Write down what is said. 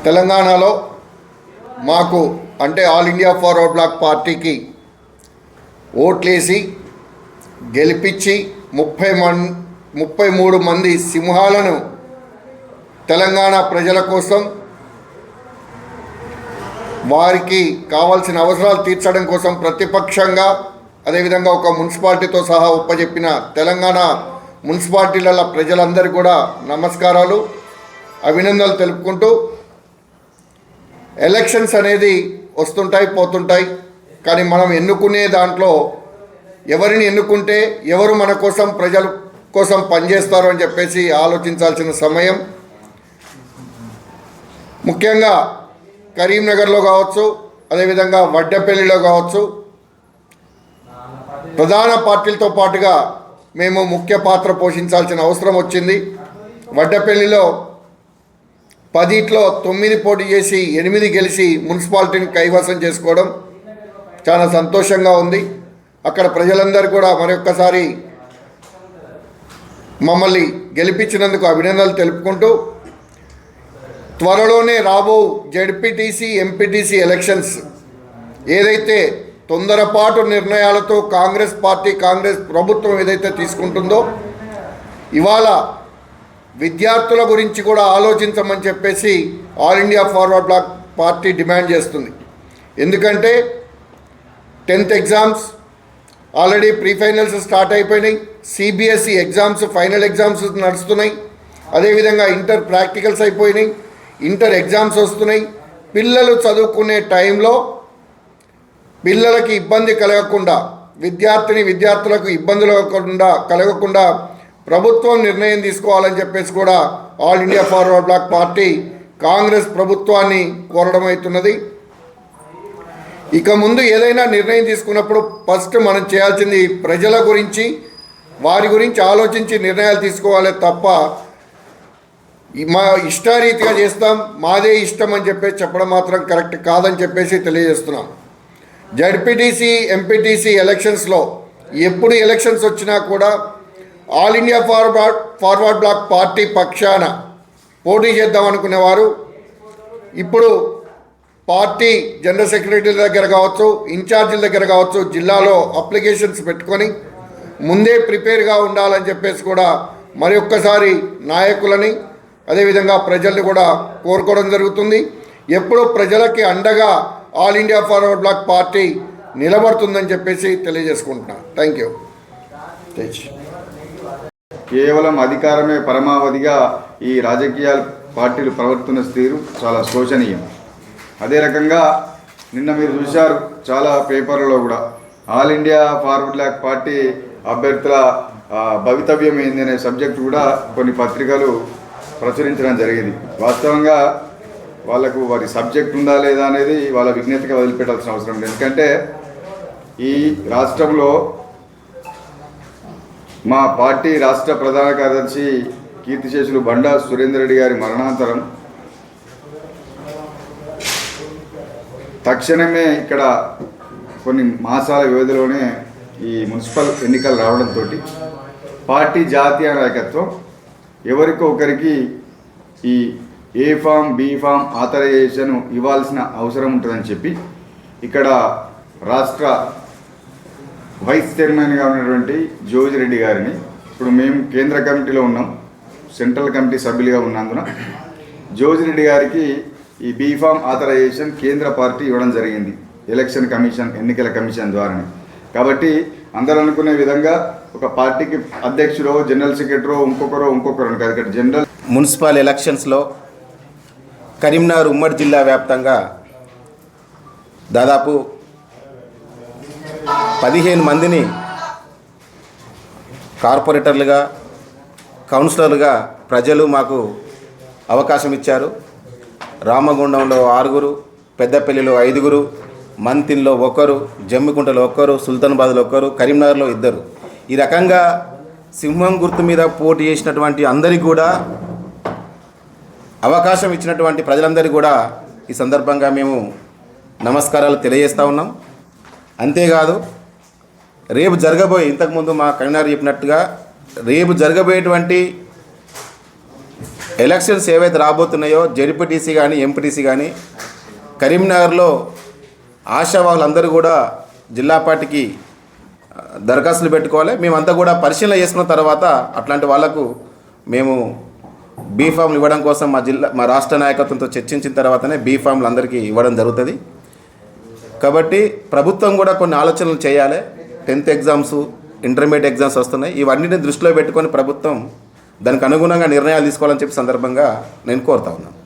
తెలంగాణలో మాకు అంటే ఆల్ ఇండియా ఫార్వర్డ్ బ్లాక్ పార్టీకి ఓట్లేసి గెలిపించి 33 మంది సింహాలను తెలంగాణ ప్రజల కోసం వారికి కావాల్సిన అవసరాలు తీర్చడం కోసం ప్రతిపక్షంగా అదేవిధంగా ఒక మున్సిపాలిటీతో సహా ఒప్పజెప్పిన తెలంగాణ మున్సిపాలిటీల ప్రజలందరికీ కూడా నమస్కారాలు, అభినందనలు తెలుపుకుంటూ ఎలక్షన్స్ అనేది వస్తుంటాయి పోతుంటాయి, కానీ మనం ఎన్నుకునే దాంట్లో ఎవరిని ఎన్నుకుంటే ఎవరు మన కోసం ప్రజల కోసం పనిచేస్తారు అని చెప్పేసి ఆలోచించాల్సిన సమయం. ముఖ్యంగా కరీంనగర్లో కావచ్చు, అదేవిధంగా వడ్డపల్లిలో కావచ్చు, ప్రధాన పార్టీలతో పాటుగా మేము ముఖ్య పాత్ర పోషించాల్సిన అవసరం వచ్చింది. వడ్డపల్లిలో 10లో 9 పోటీ చేసి 8 గెలిచి మున్సిపాలిటీని కైవసం చేసుకోవడం చాలా సంతోషంగా ఉంది. అక్కడ ప్రజలందరూ కూడా మరొక్కసారి మమ్మల్ని గెలిపించినందుకు అభినందనలు తెలుపుకుంటూ త్వరలోనే రాబో జెడ్పీటీసీ ఎంపీటీసీ ఎలక్షన్స్ ఏదైతే తొందరపాటు నిర్ణయాలతో కాంగ్రెస్ ప్రభుత్వం ఏదైతే తీసుకుంటుందో ఇవాళ విద్యార్థుల గురించి కూడా ఆలోచించమని చెప్పేసి All India forward black party demand చేస్తుంది. ఎందుకంటే 10th exams already pre finals start అయిపోయినాయి, సిబిఎస్ఈ ఎగ్జామ్స్ ఫైనల్ ఎగ్జామ్స్ నడుస్తున్నాయి, అదేవిధంగా ఇంటర్ ప్రాక్టికల్స్ అయిపోయినాయి, ఇంటర్ ఎగ్జామ్స్ వస్తున్నాయి. పిల్లలు చదువుకునే టైంలో పిల్లలకి ఇబ్బంది కలగకుండా, విద్యార్థులకు ఇబ్బందులు కలగకుండా ప్రభుత్వం నిర్ణయం తీసుకోవాలని చెప్పేసి కూడా All India forward black party Congress ప్రభుత్వాన్ని కోరడం అవుతున్నది. ఇక ముందు ఏదైనా నిర్ణయం తీసుకున్నప్పుడు ఫస్ట్ మనం చేయాల్సింది ప్రజల గురించి, వారి గురించి ఆలోచించి నిర్ణయాలు తీసుకోవాలి తప్ప మా ఇష్టారీతిగా చేస్తాం, మాదే ఇష్టం అని చెప్పేసి చెప్పడం మాత్రం కరెక్ట్ కాదని చెప్పేసి తెలియజేస్తున్నాం. జడ్పీటీసీ ఎంపీటీసీ ఎలక్షన్స్లో ఎప్పుడు ఎలక్షన్స్ వచ్చినా కూడా All India forward black party పక్షాన పోటీ చేద్దాం అనుకునేవారు ఇప్పుడు పార్టీ జనరల్ సెక్రటరీల దగ్గర కావచ్చు, ఇన్ఛార్జీల దగ్గర కావచ్చు, జిల్లాలో అప్లికేషన్స్ పెట్టుకొని ముందే ప్రిపేర్గా ఉండాలని చెప్పేసి కూడా మరి ఒక్కసారి నాయకులని అదేవిధంగా ప్రజల్ని కూడా కోరుకోవడం జరుగుతుంది. ఎప్పుడూ ప్రజలకి అండగా all India forward black party నిలబడుతుందని చెప్పేసి తెలియజేసుకుంటున్నాను. Thank you. కేవలం అధికారమే పరమావధిగా ఈ రాజకీయ పార్టీలు ప్రవర్తన తీరు చాలా శోచనీయం. అదే రకంగా నిన్న మీరు చూశారు చాలా పేపర్లలో కూడా All India forward black party అభ్యర్థుల భవితవ్యం ఏంది అనే సబ్జెక్టు కూడా కొన్ని పత్రికలు ప్రచురించడం జరిగింది. వాస్తవంగా వాళ్ళకు వారి సబ్జెక్ట్ ఉందా లేదా అనేది వాళ్ళ విజ్ఞతగా వదిలిపెట్టాల్సిన అవసరం లేదు. ఎందుకంటే ఈ రాష్ట్రంలో మా పార్టీ రాష్ట్ర ప్రధాన కార్యదర్శి కీర్తిశేషులు బండా సురేందర్ రెడ్డి గారి మరణాంతరం తక్షణమే ఇక్కడ కొన్ని మాసాల వ్యవధిలోనే ఈ మున్సిపల్ ఎన్నికలు రావడంతో పార్టీ జాతీయ నాయకత్వం ఎవరికో ఒకరికి ఈ ఏ ఫామ్ బి ఫామ్ ఆథరైజేషన్ ఇవ్వాల్సిన అవసరం ఉంటుందని చెప్పి ఇక్కడ రాష్ట్ర వైస్ చైర్మన్గా ఉన్నటువంటి జోజిరెడ్డి గారిని, ఇప్పుడు మేము కేంద్ర కమిటీలో ఉన్నాం, సెంట్రల్ కమిటీ సభ్యులుగా ఉన్నందున జోజిరెడ్డి గారికి ఈ బీఫామ్ ఆథరైజేషన్ కేంద్ర పార్టీ ఇవ్వడం జరిగింది ఎలక్షన్ కమిషన్, ఎన్నికల కమిషన్ ద్వారానే. కాబట్టి అందరూ అనుకునే విధంగా ఒక పార్టీకి అధ్యక్షుడో జనరల్ సెక్రటరో ఇంకొకరు కాదు, ఇక్కడ జనరల్ మున్సిపల్ ఎలక్షన్స్లో కరీంనగర్ ఉమ్మడి జిల్లా వ్యాప్తంగా దాదాపు 15 మందిని కార్పొరేటర్లుగా, కౌన్సిలర్లుగా ప్రజలు మాకు అవకాశం ఇచ్చారు. రామగుండంలో 6, పెద్దపల్లిలో 5, మంతిన్లో 1, జమ్మికుంటలో 1, సుల్తానాబాద్లో 1, కరీంనగర్లో 2. ఈ రకంగా సింహం గుర్తు మీద పోటీ చేసినటువంటి అందరికీ కూడా అవకాశం ఇచ్చినటువంటి ప్రజలందరికీ కూడా ఈ సందర్భంగా మేము నమస్కారాలు తెలియజేస్తూ ఉన్నాం. అంతేకాదు రేపు జరగబోయే, ఇంతకుముందు మా కన్వీనర్ చెప్పినట్టుగా రేపు జరగబోయేటువంటి ఎలక్షన్స్ ఏవైతే రాబోతున్నాయో జెడ్పీటీసీ కానీ ఎంపీటీసీ కానీ కరీంనగర్లో ఆశా వాళ్ళందరూ కూడా జిల్లా పార్టీకి దరఖాస్తులు పెట్టుకోవాలి. మేమంతా కూడా పరిశీలన చేసుకున్న తర్వాత అట్లాంటి వాళ్లకు మేము బీ ఫామ్లు ఇవ్వడం కోసం మా రాష్ట్ర నాయకత్వంతో చర్చించిన తర్వాతనే బీ ఫామ్లు అందరికీ ఇవ్వడం జరుగుతుంది. కాబట్టి ప్రభుత్వం కూడా కొన్ని ఆలోచనలు చేయాలి. 10th ఎగ్జామ్స్, ఇంటర్మీడియట్ ఎగ్జామ్స్ వస్తున్నాయి. ఇవన్నిటిని దృష్టిలో పెట్టుకొని ప్రభుత్వం దానికి అనుగుణంగా నిర్ణయాలు తీసుకోవాలని చెప్పి సందర్భంగా నేను కోరుతా ఉన్నాను.